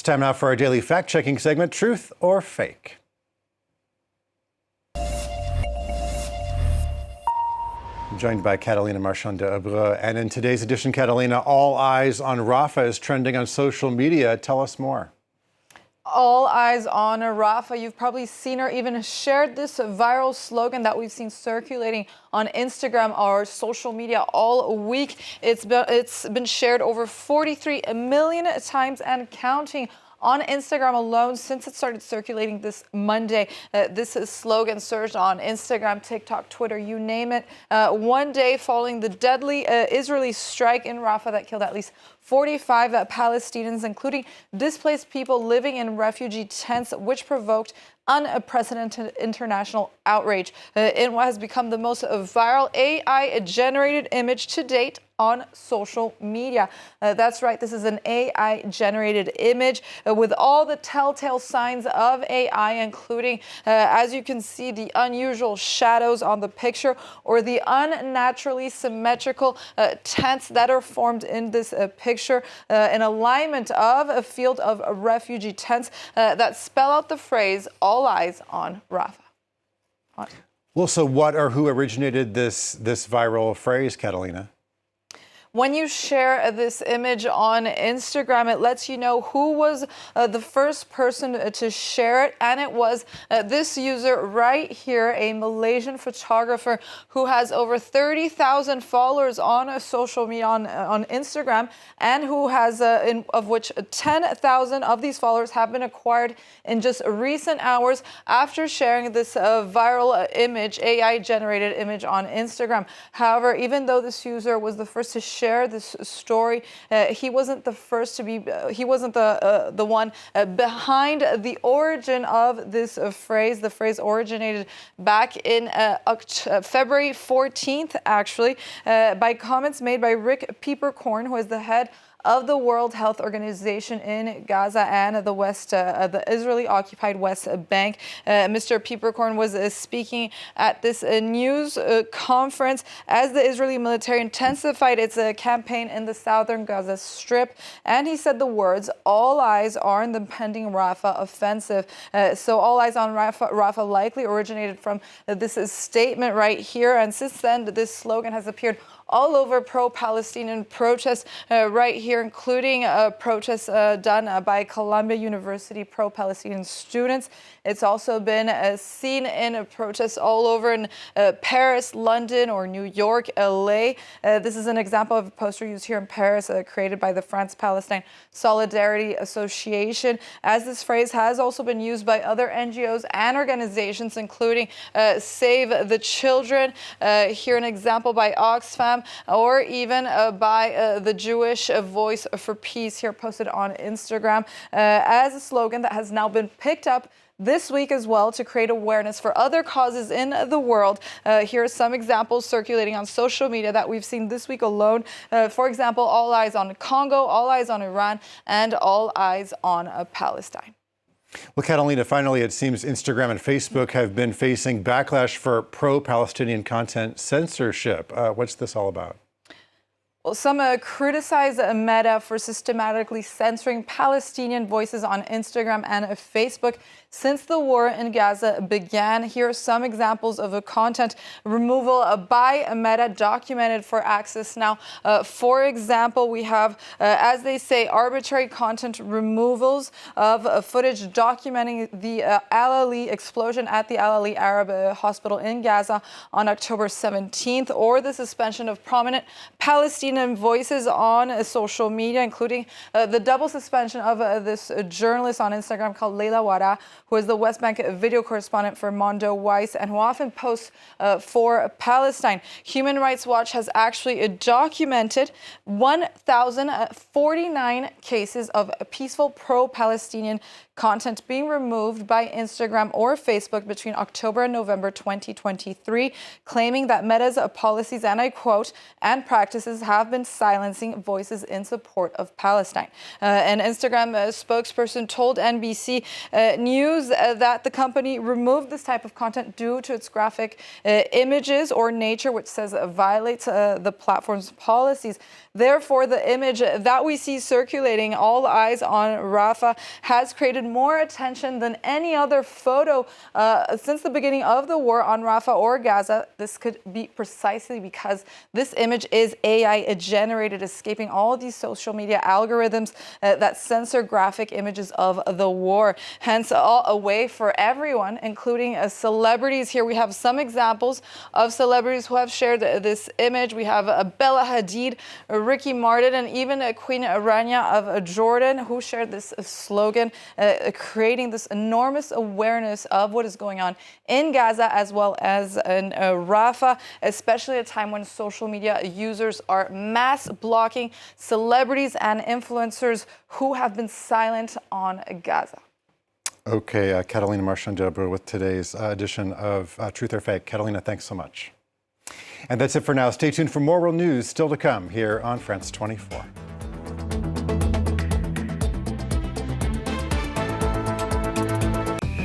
time now for our daily fact-checking segment, Truth or Fake? I'm joined by Catalina Marchand de Abreu. And in today's edition, Catalina, all eyes on Rafah is trending on social media. Tell us more. All eyes on Rafah. You've probably seen or even shared this viral slogan that we've seen circulating on Instagram or social media all week. It's been shared over 43 million times and counting on Instagram alone since it started circulating this Monday. This slogan surged on Instagram, TikTok, Twitter, you name it. One day following the deadly Israeli strike in Rafah that killed at least 45 Palestinians, including displaced people living in refugee tents, which provoked unprecedented international outrage in what has become the most viral AI-generated image to date on social media. That's right, this is an AI-generated image with all the telltale signs of AI, including, as you can see, the unusual shadows on the picture or the unnaturally symmetrical tents that are formed in this picture, an alignment of a field of refugee tents that spell out the phrase, all eyes on Rafah. Well, so what or who originated this viral phrase, Catalina? When you share this image on Instagram, it lets you know who was the first person to share it. And it was this user right here, a Malaysian photographer who has over 30,000 followers on social media on Instagram, and who has, of which 10,000 of these followers have been acquired in just recent hours after sharing this viral image, AI-generated image on Instagram. However, even though this user was the first to share this story, he wasn't the first to be, he wasn't the one behind the origin of this phrase. The phrase originated back in February 14th, actually, by comments made by Rick Pieperkorn, who is the head of the World Health Organization in Gaza and the Israeli-occupied West Bank. Mr. Pieperkorn was speaking at this news conference as the Israeli military intensified its campaign in the southern Gaza Strip, and he said the words, all eyes are on the pending Rafah offensive. So all eyes on Rafah likely originated from this statement right here, and since then this slogan has appeared all over pro-Palestinian protests right here, including protests done by Columbia University pro-Palestinian students. It's also been seen in protests all over in Paris, London, or New York, LA. This is an example of a poster used here in Paris, created by the France-Palestine Solidarity Association, as this phrase has also been used by other NGOs and organizations, including Save the Children, here an example by Oxfam, or even by the Jewish Voice for Peace, here posted on Instagram, as a slogan that has now been picked up this week as well to create awareness for other causes in the world. Here are some examples circulating on social media that we've seen this week alone. For example, all eyes on Congo, all eyes on Iran, and all eyes on Palestine. Well, Catalina, finally, it seems Instagram and Facebook have been facing backlash for pro-Palestinian content censorship. What's this all about? Well, some criticize Meta for systematically censoring Palestinian voices on Instagram and Facebook since the war in Gaza began. Here are some examples of content removal by Meta documented for access now. For example, we have, as they say, arbitrary content removals of footage documenting the Al-Ali explosion at the Al-Ali Arab Hospital in Gaza on October 17th, or the suspension of prominent Palestinian voices on social media, including the double suspension of this journalist on Instagram called Leila Wara, who is the West Bank video correspondent for Mondo Weiss and who often posts for Palestine. Human Rights Watch has actually documented 1,049 cases of peaceful pro-Palestinian content being removed by Instagram or Facebook between October and November 2023, claiming that Meta's policies, and I quote, and practices have have been silencing voices in support of Palestine. An Instagram spokesperson told NBC News that the company removed this type of content due to its graphic images or nature, which says violates the platform's policies. Therefore, the image that we see circulating, all eyes on Rafah, has created more attention than any other photo since the beginning of the war on Rafah or Gaza. This could be precisely because this image is AI generated, escaping all of these social media algorithms that censor graphic images of the war. Hence, a way for everyone, including celebrities. Here we have some examples of celebrities who have shared this image. We have Bella Hadid, Ricky Martin, and even Queen Rania of Jordan, who shared this slogan, creating this enormous awareness of what is going on in Gaza as well as in Rafah, especially at a time when social media users are mass blocking celebrities and influencers who have been silent on Gaza. Okay, Catalina Marchand-Debreu with today's edition of Truth or Fake. Catalina, thanks so much. And that's it for now. Stay tuned for more world news still to come here on France 24.